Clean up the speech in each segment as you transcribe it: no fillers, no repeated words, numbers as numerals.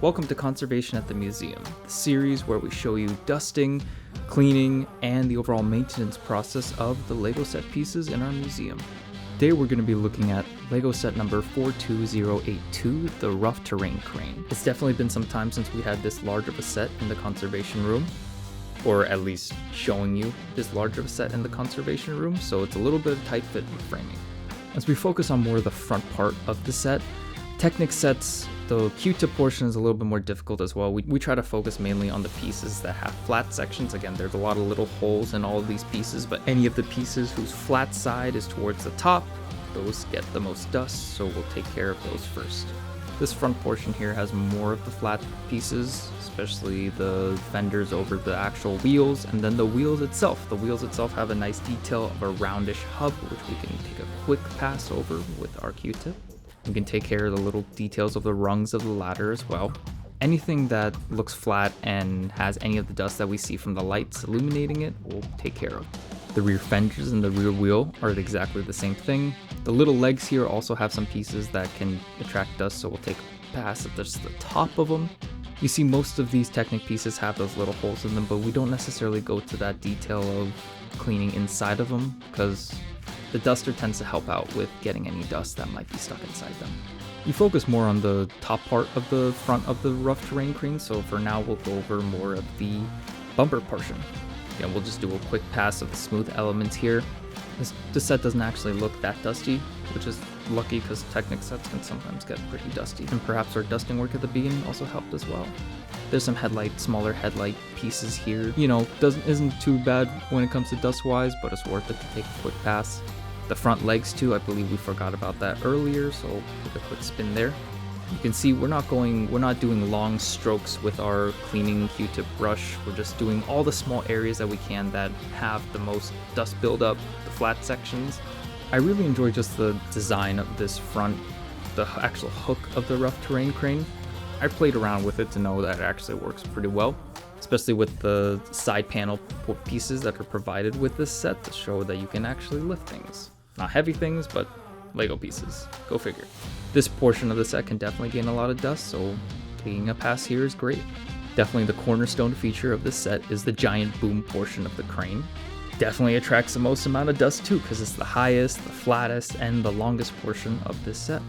Welcome to Conservation at the Museum, the series where we show you dusting, cleaning, and the overall maintenance process of the LEGO set pieces in our museum. Today we're going to be looking at LEGO set number 42082, the rough terrain crane. It's definitely been some time since we had this large of a set in the conservation room, or at least showing you this large of a set in the conservation room, so it's a little bit of tight fit with framing. As we focus on more of the front part of the set, Technic sets, the Q-tip portion is a little bit more difficult as well. We try to focus mainly on the pieces that have flat sections. Again, there's a lot of little holes in all of these pieces, but any of the pieces whose flat side is towards the top, those get the most dust, so we'll take care of those first. This front portion here has more of the flat pieces, especially the fenders over the actual wheels, and then the wheels itself. The wheels itself have a nice detail of a roundish hub, which we can take a quick pass over with our Q-tip. We can take care of the little details of the rungs of the ladder as well. Anything that looks flat and has any of the dust that we see from the lights illuminating it, we'll take care of. The rear fenders and the rear wheel are exactly the same thing. The little legs here also have some pieces that can attract dust, so we'll take a pass at just the top of them. You see most of these Technic pieces have those little holes in them, but we don't necessarily go to that detail of cleaning inside of them because the duster tends to help out with getting any dust that might be stuck inside them. You focus more on the top part of the front of the rough terrain crane, so for now we'll go over more of the bumper portion. Again, we'll just do a quick pass of the smooth elements here. This set doesn't actually look that dusty, which is lucky because Technic sets can sometimes get pretty dusty. And perhaps our dusting work at the beginning also helped as well. There's some smaller headlight pieces here. Isn't too bad when it comes to dust wise, but it's worth it to take a quick pass. The front legs too, I believe we forgot about that earlier, so take a quick spin there. You can see we're not doing long strokes with our cleaning Q-tip brush. We're just doing all the small areas that we can that have the most dust buildup, the flat sections. I really enjoy just the design of this front, the actual hook of the rough terrain crane. I played around with it to know that it actually works pretty well, especially with the side panel pieces that are provided with this set to show that you can actually lift things. Not heavy things, but LEGO pieces. Go figure. This portion of the set can definitely gain a lot of dust, so taking a pass here is great. Definitely the cornerstone feature of this set is the giant boom portion of the crane. Definitely attracts the most amount of dust too, because it's the highest, the flattest, and the longest portion of this set.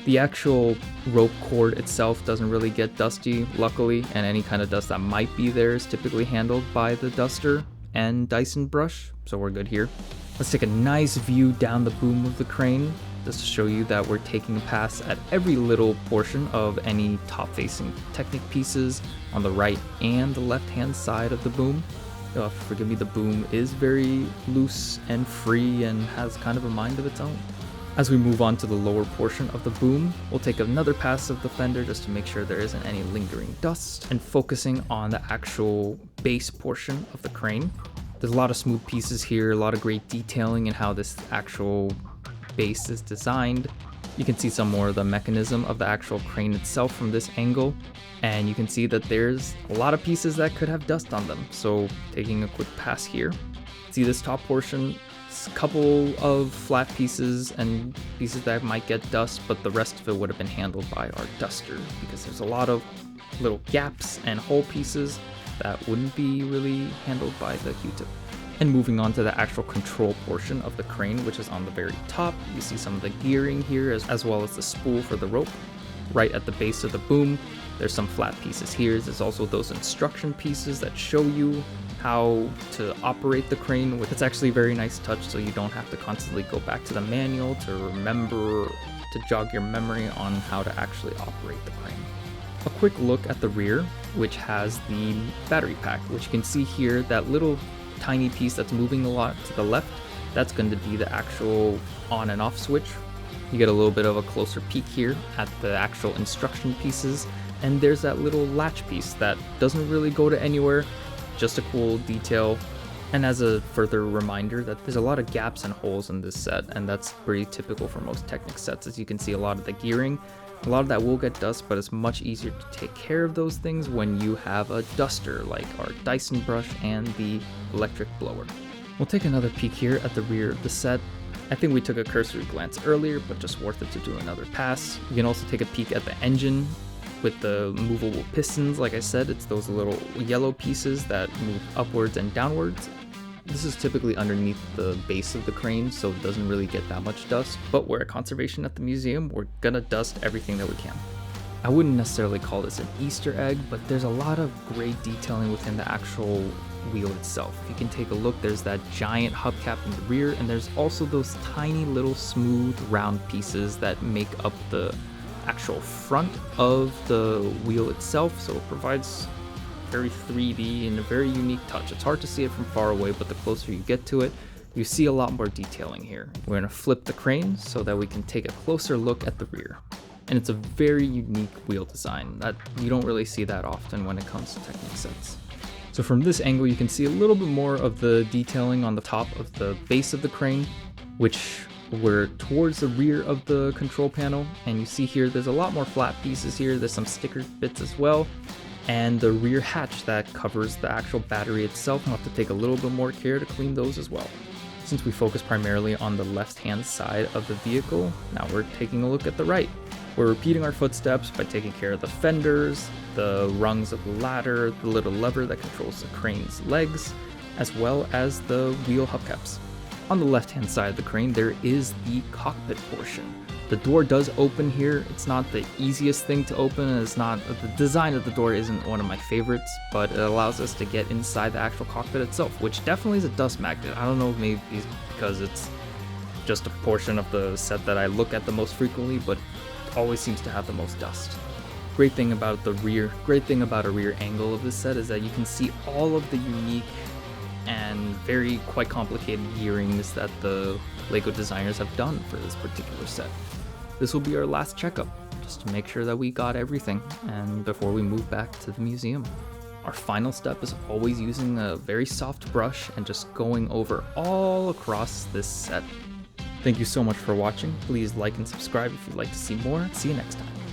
The actual rope cord itself doesn't really get dusty, luckily, and any kind of dust that might be there is typically handled by the duster and Dyson brush, so we're good here. Let's take a nice view down the boom of the crane, just to show you that we're taking a pass at every little portion of any top-facing Technic pieces on the right and the left-hand side of the boom. Forgive me, the boom is very loose and free and has kind of a mind of its own. As we move on to the lower portion of the boom, we'll take another pass of the fender just to make sure there isn't any lingering dust, and focusing on the actual base portion of the crane. There's a lot of smooth pieces here, a lot of great detailing in how this actual base is designed. You can see some more of the mechanism of the actual crane itself from this angle, and you can see that there's a lot of pieces that could have dust on them, so taking a quick pass here. See this top portion, a couple of flat pieces and pieces that might get dust, but the rest of it would have been handled by our duster because there's a lot of little gaps and hole pieces that wouldn't be really handled by the Q-tip. And moving on to the actual control portion of the crane, which is on the very top, you see some of the gearing here as well as the spool for the rope. Right at the base of the boom, there's some flat pieces here. There's also those instruction pieces that show you how to operate the crane, which is actually a very nice touch, so you don't have to constantly go back to the manual to jog your memory on how to actually operate the crane. A quick look at the rear, which has the battery pack, which you can see here, that little tiny piece that's moving a lot to the left, that's going to be the actual on and off switch. You get a little bit of a closer peek here at the actual instruction pieces, and there's that little latch piece that doesn't really go to anywhere, just a cool detail. And as a further reminder that there's a lot of gaps and holes in this set, and that's pretty typical for most Technic sets. As you can see, a lot of the gearing, a lot of that will get dust, but it's much easier to take care of those things when you have a duster like our Dyson brush and the electric blower. We'll take another peek here at the rear of the set. I think we took a cursory glance earlier, but just worth it to do another pass. You can also take a peek at the engine with the movable pistons. Like I said, it's those little yellow pieces that move upwards and downwards. This is typically underneath the base of the crane, so it doesn't really get that much dust, but we're at conservation at the museum. We're gonna dust everything that we can. I wouldn't necessarily call this an Easter egg, but there's a lot of great detailing within the actual wheel itself. If you can take a look, there's that giant hubcap in the rear, and there's also those tiny little smooth round pieces that make up the actual front of the wheel itself, so it provides very 3D and a very unique touch. It's hard to see it from far away, but the closer you get to it, you see a lot more detailing here. We're gonna flip the crane so that we can take a closer look at the rear. And it's a very unique wheel design that you don't really see that often when it comes to Technic sets. So from this angle, you can see a little bit more of the detailing on the top of the base of the crane, which we're towards the rear of the control panel. And you see here, there's a lot more flat pieces here. There's some sticker bits as well. And the rear hatch that covers the actual battery itself. I'll have to take a little bit more care to clean those as well. Since we focus primarily on the left-hand side of the vehicle, now we're taking a look at the right. We're repeating our footsteps by taking care of the fenders, the rungs of the ladder, the little lever that controls the crane's legs, as well as the wheel hubcaps. On the left-hand side of the crane, there is the cockpit portion. The door does open here. It's not the easiest thing to open, and the design of the door isn't one of my favorites, but it allows us to get inside the actual cockpit itself, which definitely is a dust magnet. I don't know, maybe because it's just a portion of the set that I look at the most frequently, but it always seems to have the most dust. Great thing about a rear angle of this set is that you can see all of the unique and quite complicated gearings that the LEGO designers have done for this particular set. This will be our last checkup, just to make sure that we got everything, and before we move back to the museum. Our final step is always using a very soft brush and just going over all across this set. Thank you so much for watching. Please like and subscribe if you'd like to see more. See you next time.